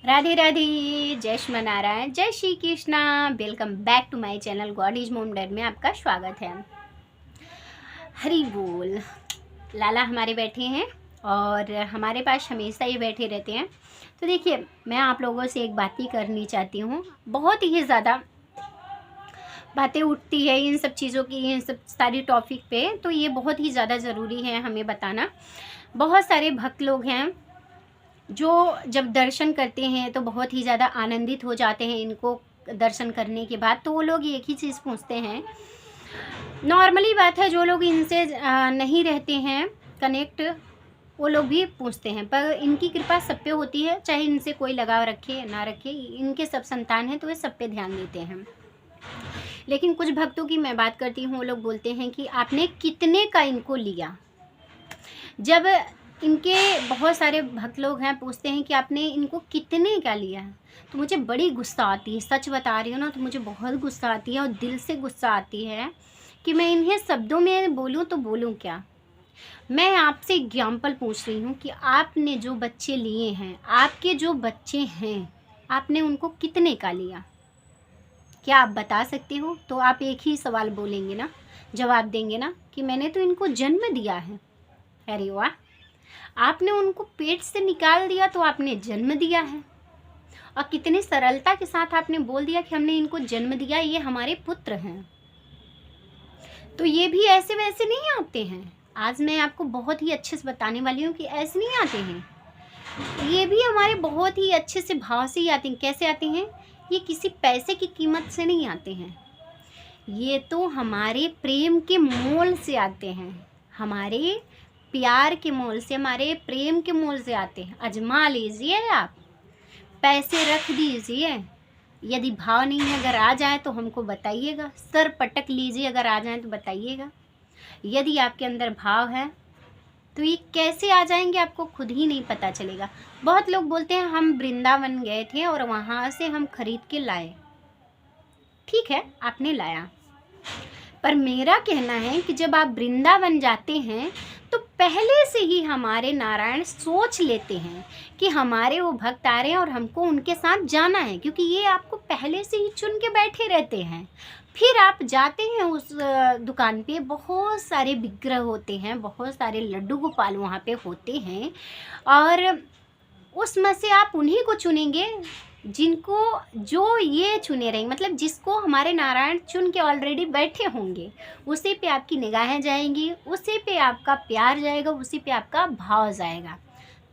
राधे राधे, जय श्री नारायण, जय Shri Krishna. Welcome back to my channel God is mom dad में आपका स्वागत है। हरी बोल। लाला हमारे बैठे हैं और हमारे पास हमेशा ये बैठे रहते हैं। तो देखिए, मैं आप लोगों से एक बात ही करनी चाहती हूँ। बहुत ही ज़्यादा बातें उठती है इन सब चीज़ों की, इन सब सारी टॉपिक पे, तो ये बहुत ही ज़्यादा ज़रूरी है हमें बताना। बहुत सारे भक्त लोग हैं जो जब दर्शन करते हैं तो बहुत ही ज़्यादा आनंदित हो जाते हैं। इनको दर्शन करने के बाद तो वो लोग एक ही चीज़ पूछते हैं। नॉर्मली बात है, जो लोग इनसे नहीं रहते हैं कनेक्ट, वो लोग भी पूछते हैं, पर इनकी कृपा सब पे होती है। चाहे इनसे कोई लगाव रखे ना रखे, इनके सब संतान हैं तो वे सब पे ध्यान देते हैं। लेकिन कुछ भक्तों की मैं बात करती हूँ, वो लोग बोलते हैं कि आपने कितने का इनको लिया। जब इनके बहुत सारे भक्त लोग हैं पूछते हैं कि आपने इनको कितने का लिया है, तो मुझे बड़ी गुस्सा आती है। सच बता रही हूँ ना, तो मुझे बहुत गुस्सा आती है और दिल से गुस्सा आती है कि मैं इन्हें शब्दों में बोलूँ तो बोलूँ क्या। मैं आपसे एग्जाम्पल पूछ रही हूँ कि आपने जो बच्चे लिए हैं, आपके जो बच्चे हैं, आपने उनको कितने का लिया, क्या आप बता सकते हो? तो आप एक ही सवाल बोलेंगे ना, जवाब देंगे ना कि मैंने तो इनको जन्म दिया है। अरे वाह, आपने उनको पेट से निकाल दिया तो आपने जन्म दिया है, और कितनी सरलता के साथ आपने बोल दिया कि हमने इनको जन्म दिया, ये हमारे पुत्र हैं। तो ये भी ऐसे वैसे नहीं आते हैं। आज मैं आपको बहुत ही अच्छे से बताने वाली हूँ कि ऐसे नहीं आते हैं। ये भी हमारे बहुत ही अच्छे से भाव से ही आते हैं। कैसे आते हैं? ये किसी पैसे की कीमत से नहीं आते हैं, ये तो हमारे प्रेम के मोल से आते हैं, हमारे प्यार के मोल से, हमारे प्रेम के मोल से आते हैं। आजमा लीजिए, आप पैसे रख दीजिए, यदि भाव नहीं है, अगर आ जाए तो हमको बताइएगा। सर पटक लीजिए, अगर आ जाए तो बताइएगा। यदि आपके अंदर भाव है तो ये कैसे आ जाएंगे, आपको खुद ही नहीं पता चलेगा। बहुत लोग बोलते हैं हम वृंदावन गए थे और वहाँ से हम खरीद के लाए। ठीक है, आपने लाया, पर मेरा कहना है कि जब आप वृंदावन जाते हैं तो पहले से ही हमारे नारायण सोच लेते हैं कि हमारे वो भक्त आ रहे हैं और हमको उनके साथ जाना है, क्योंकि ये आपको पहले से ही चुन के बैठे रहते हैं। फिर आप जाते हैं उस दुकान पे, बहुत सारे विग्रह होते हैं, बहुत सारे लड्डू गोपाल वहाँ पे होते हैं, और उसमें से आप उन्हीं को चुनेंगे जिनको, जो ये चुने रहेंगे, मतलब जिसको हमारे नारायण चुन के ऑलरेडी बैठे होंगे। उसी पे आपकी निगाहें जाएंगी, उसी पे आपका प्यार जाएगा, उसी पे आपका भाव जाएगा।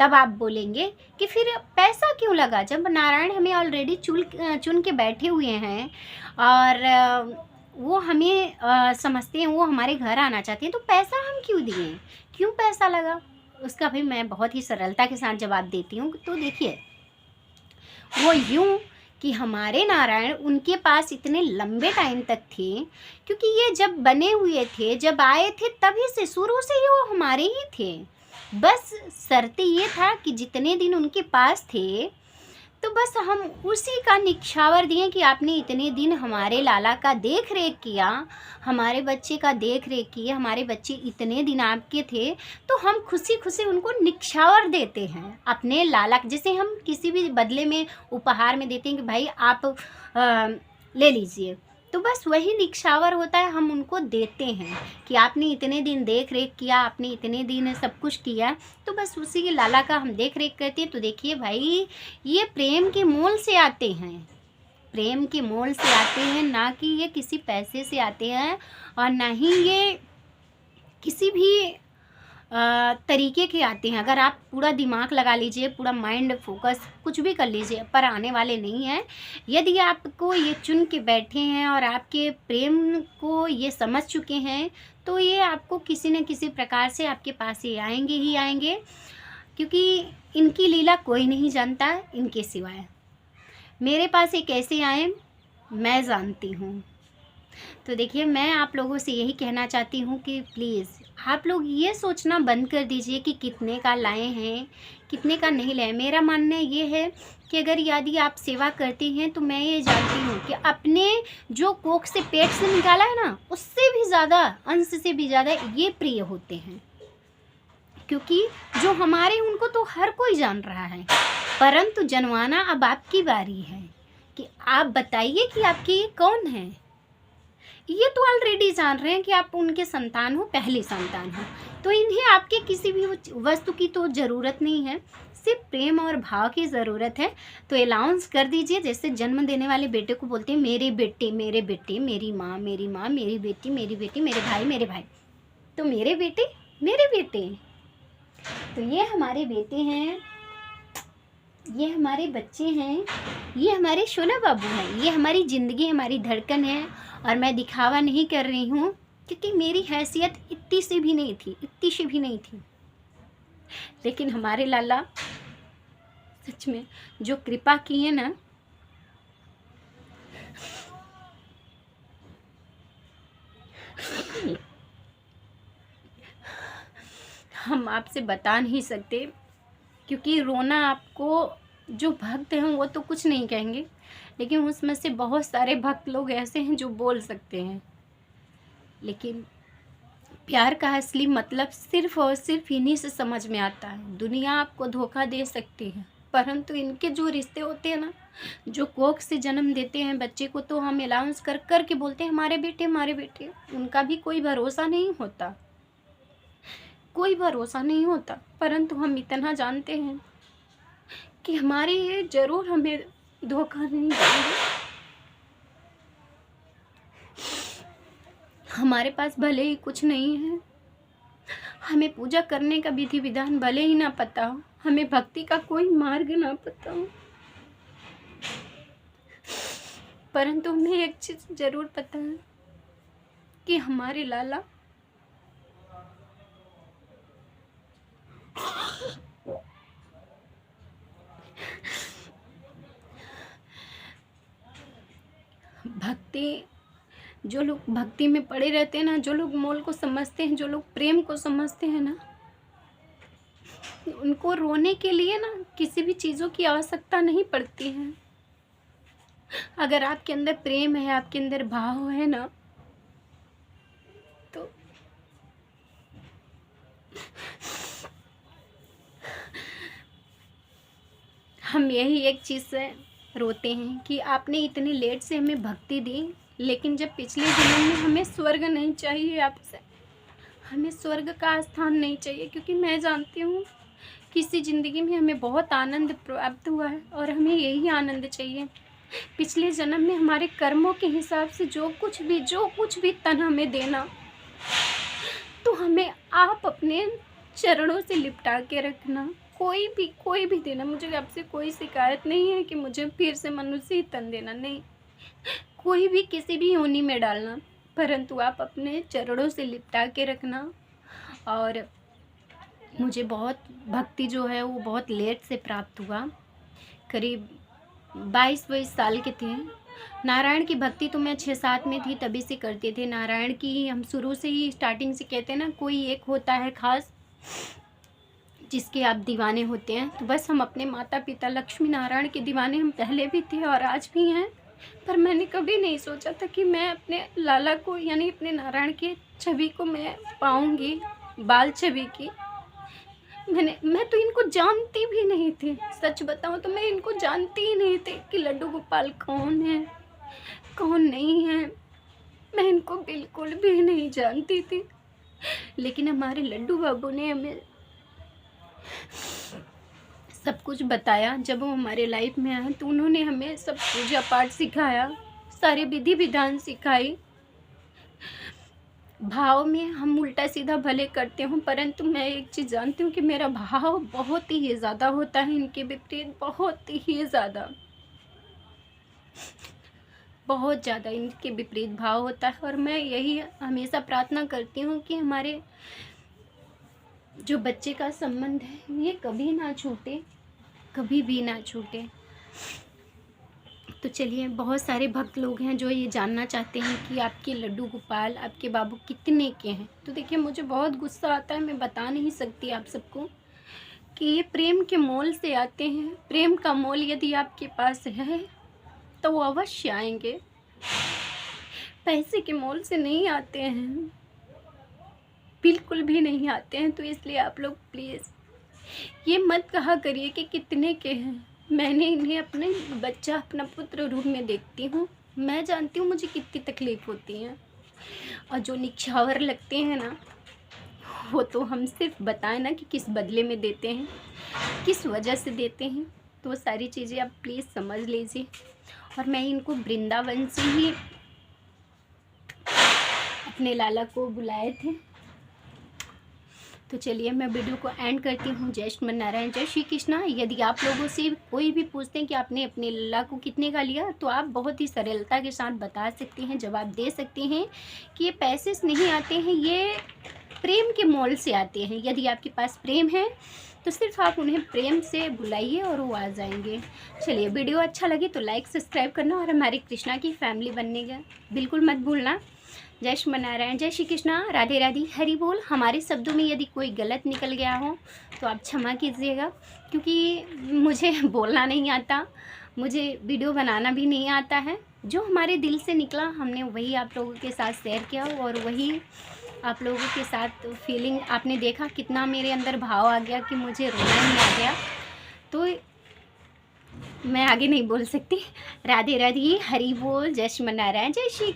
तब आप बोलेंगे कि फिर पैसा क्यों लगा, जब नारायण हमें ऑलरेडी चुन के बैठे हुए हैं और वो हमें समझते हैं, वो हमारे घर आना चाहते हैं, तो पैसा हम क्यों दिए, क्यों पैसा लगा? उसका भी मैं बहुत ही सरलता के साथ जवाब देती हूँ। तो देखिए, वो यूं कि हमारे नारायण उनके पास इतने लंबे टाइम तक थे, क्योंकि ये जब बने हुए थे, जब आए थे, तभी से शुरू से ही वो हमारे ही थे। बस शर्त ये था कि जितने दिन उनके पास थे तो बस हम उसी का निछावर दिए कि आपने इतने दिन हमारे लाला का देख रेख किया, हमारे बच्चे का देख रेख किया, हमारे बच्चे इतने दिन आपके थे, तो हम खुशी खुशी उनको निछावर देते हैं अपने लाला। जैसे हम किसी भी बदले में उपहार में देते हैं कि भाई आप ले लीजिए, तो बस वही निछावर होता है, हम उनको देते हैं कि आपने इतने दिन देख रेख किया, आपने इतने दिन सब कुछ किया, तो बस उसी के लाला का हम देख रेख करते हैं। तो देखिए भाई, ये प्रेम के मोल से आते हैं, प्रेम के मोल से आते हैं, ना कि ये किसी पैसे से आते हैं, और ना ही ये किसी भी तरीके के आते हैं। अगर आप पूरा दिमाग लगा लीजिए, पूरा माइंड फोकस कुछ भी कर लीजिए, पर आने वाले नहीं हैं। यदि आपको ये चुन के बैठे हैं और आपके प्रेम को ये समझ चुके हैं, तो ये आपको किसी न किसी प्रकार से आपके पास ये आएंगे ही आएंगे, क्योंकि इनकी लीला कोई नहीं जानता इनके सिवाय। मेरे पास ये कैसे आए, मैं जानती हूँ। तो देखिए, मैं आप लोगों से यही कहना चाहती हूँ कि प्लीज़ आप लोग ये सोचना बंद कर दीजिए कि कितने का लाए हैं, कितने का नहीं लाए। मेरा मानना ये है कि अगर यदि आप सेवा करती हैं, तो मैं ये जानती हूँ कि अपने जो कोख से, पेट से निकाला है ना, उससे भी ज़्यादा, अंश से भी ज़्यादा ये प्रिय होते हैं, क्योंकि जो हमारे, उनको तो हर कोई जान रहा है। परंतु जनवाना अब आपकी बारी है कि आप बताइए कि आपके ये कौन है। ये तो ऑलरेडी जान रहे हैं कि आप उनके संतान हो, पहली संतान हो, तो इन्हें आपके किसी भी वस्तु की तो ज़रूरत नहीं है, सिर्फ प्रेम और भाव की ज़रूरत है। तो अलाउंस कर दीजिए, जैसे जन्म देने वाले बेटे को बोलते हैं मेरे बेटे, मेरे बेटे, मेरी माँ, मेरी माँ, मेरी बेटी, मेरी बेटी, मेरे भाई, मेरे भाई। तो मेरे बेटे, मेरे बेटे, तो ये हमारे बेटे हैं, ये हमारे बच्चे हैं, ये हमारे सोना बाबू हैं, ये हमारी ज़िंदगी, हमारी धड़कन है। और मैं दिखावा नहीं कर रही हूँ, क्योंकि मेरी हैसियत इतनी सी भी नहीं थी, इतनी सी भी नहीं थी। लेकिन हमारे लाला सच में जो कृपा की है ना, हम आपसे बता नहीं सकते, क्योंकि रोना आपको, जो भक्त हैं वो तो कुछ नहीं कहेंगे, लेकिन उसमें से बहुत सारे भक्त लोग ऐसे हैं जो बोल सकते हैं। लेकिन प्यार का असली मतलब सिर्फ और सिर्फ इन्हीं से समझ में आता है। दुनिया आपको धोखा दे सकती है, परंतु इनके जो रिश्ते होते हैं ना, जो कोख से जन्म देते हैं बच्चे को, तो हम अलाउंस कर कर के बोलते हैं हमारे बेटे, हमारे बेटे। उनका भी कोई भरोसा नहीं होता, कोई भरोसा नहीं होता, परंतु हम इतना जानते हैं कि हमारे ये जरूर हमें धोखा नहीं देंगे। हमारे पास भले ही कुछ नहीं है, हमें पूजा करने का विधि विधान भले ही ना पता हो, हमें भक्ति का कोई मार्ग ना पता हो, परंतु हमें एक चीज जरूर पता है कि हमारे लाला भक्ति, जो लोग भक्ति में पड़े रहते हैं ना, जो लोग मोल को समझते हैं, जो लोग प्रेम को समझते हैं ना, उनको रोने के लिए ना किसी भी चीज़ों की आवश्यकता नहीं पड़ती है। अगर आपके अंदर प्रेम है, आपके अंदर भाव है ना, तो हम यही एक चीज़ से रोते हैं कि आपने इतनी लेट से हमें भक्ति दी, लेकिन जब पिछले जन्म में हमें स्वर्ग नहीं चाहिए आपसे, हमें स्वर्ग का स्थान नहीं चाहिए, क्योंकि मैं जानती हूँ किसी ज़िंदगी में हमें बहुत आनंद प्राप्त हुआ है और हमें यही आनंद चाहिए। पिछले जन्म में हमारे कर्मों के हिसाब से जो कुछ भी तन हमें देना, तो हमें आप अपने चरणों से लिपटा के रखना। कोई भी देना, मुझे आपसे कोई शिकायत नहीं है कि मुझे फिर से मनुष्य ही तन देना, नहीं, कोई भी किसी भी योनि में डालना, परंतु आप अपने चरणों से लिपटा के रखना। और मुझे बहुत भक्ति जो है वो बहुत लेट से प्राप्त हुआ, करीब 22-22 साल के थे। नारायण की भक्ति तो मैं 6-7 में थी तभी से करते थे। नारायण की हम शुरू से ही, स्टार्टिंग से कहते हैं ना, कोई एक होता है खास जिसके आप दीवाने होते हैं, तो बस हम अपने माता पिता लक्ष्मी नारायण के दीवाने हम पहले भी थे और आज भी हैं। पर मैंने कभी नहीं सोचा था कि मैं अपने लाला को, यानी अपने नारायण की छवि को मैं पाऊंगी, बाल छवि की। मैं तो इनको जानती भी नहीं थी, सच बताऊं तो मैं इनको जानती ही नहीं थी कि लड्डू गोपाल कौन है, कौन नहीं है, मैं इनको बिल्कुल भी नहीं जानती थी। लेकिन हमारे लड्डू बाबू ने हमें सब कुछ बताया। जब वो हमारे लाइफ में आए तो उन्होंने हमें सब पूजा पाठ सिखाया, सारे विधि विधान सिखाई। भाव में हम उल्टा सीधा भले करते हूँ, परंतु मैं एक चीज़ जानती हूँ कि मेरा भाव बहुत ही ज़्यादा होता है, इनके विपरीत बहुत ही ज़्यादा, बहुत ज़्यादा इनके विपरीत भाव होता है। और मैं यही हमेशा प्रार्थना करती हूँ कि हमारे जो बच्चे का संबंध है ये कभी ना छूटे, कभी भी ना छूटे। तो चलिए, बहुत सारे भक्त लोग हैं जो ये जानना चाहते हैं कि आपके लड्डू गोपाल, आपके बाबू कितने के हैं। तो देखिए, मुझे बहुत गुस्सा आता है, मैं बता नहीं सकती आप सबको कि ये प्रेम के मोल से आते हैं। प्रेम का मोल यदि आपके पास है तो वो अवश्य आएंगे, पैसे के मोल से नहीं आते हैं, बिल्कुल भी नहीं आते हैं। तो इसलिए आप लोग प्लीज़ ये मत कहा करिए कि कितने के हैं, मैंने इन्हें अपने बच्चा, अपना पुत्र रूप में देखती हूँ। मैं जानती हूँ मुझे कितनी तकलीफ़ होती है, और जो निछावर लगते हैं ना, वो तो हम सिर्फ बताएं ना कि किस बदले में देते हैं, किस वजह से देते हैं, तो वो सारी चीज़ें आप प्लीज़ समझ लीजिए। और मैं इनको वृंदावन से ही अपने लाला को बुलाए थे। तो चलिए मैं वीडियो को एंड करती हूँ। जय श्रीमन्नारायण, जय श्री कृष्णा। यदि आप लोगों से कोई भी पूछते हैं कि आपने अपने लल्ला को कितने का लिया, तो आप बहुत ही सरलता के साथ बता सकते हैं, जवाब दे सकते हैं कि ये पैसे से नहीं आते हैं, ये प्रेम के मोल से आते हैं। यदि आपके पास प्रेम है तो सिर्फ आप उन्हें प्रेम से बुलाइए और वो आ जाएंगे। चलिए, वीडियो अच्छा लगे तो लाइक सब्सक्राइब करना और हमारे कृष्णा की फैमिली बनने का बिल्कुल मत भूलना। जय श्रीमन्नारायण, जय श्री कृष्णा, राधे राधे, हरि बोल। हमारे शब्दों में यदि कोई गलत निकल गया हो तो आप क्षमा कीजिएगा, क्योंकि मुझे बोलना नहीं आता, मुझे वीडियो बनाना भी नहीं आता है। जो हमारे दिल से निकला हमने वही आप लोगों के साथ शेयर किया, और वही आप लोगों के साथ फीलिंग आपने देखा, कितना मेरे अंदर भाव आ गया कि मुझे रोना ही आ गया। तो मैं आगे नहीं बोल सकती। राधे राधे, हरि बोल, जय श्रीमन्नारायण, जय श्री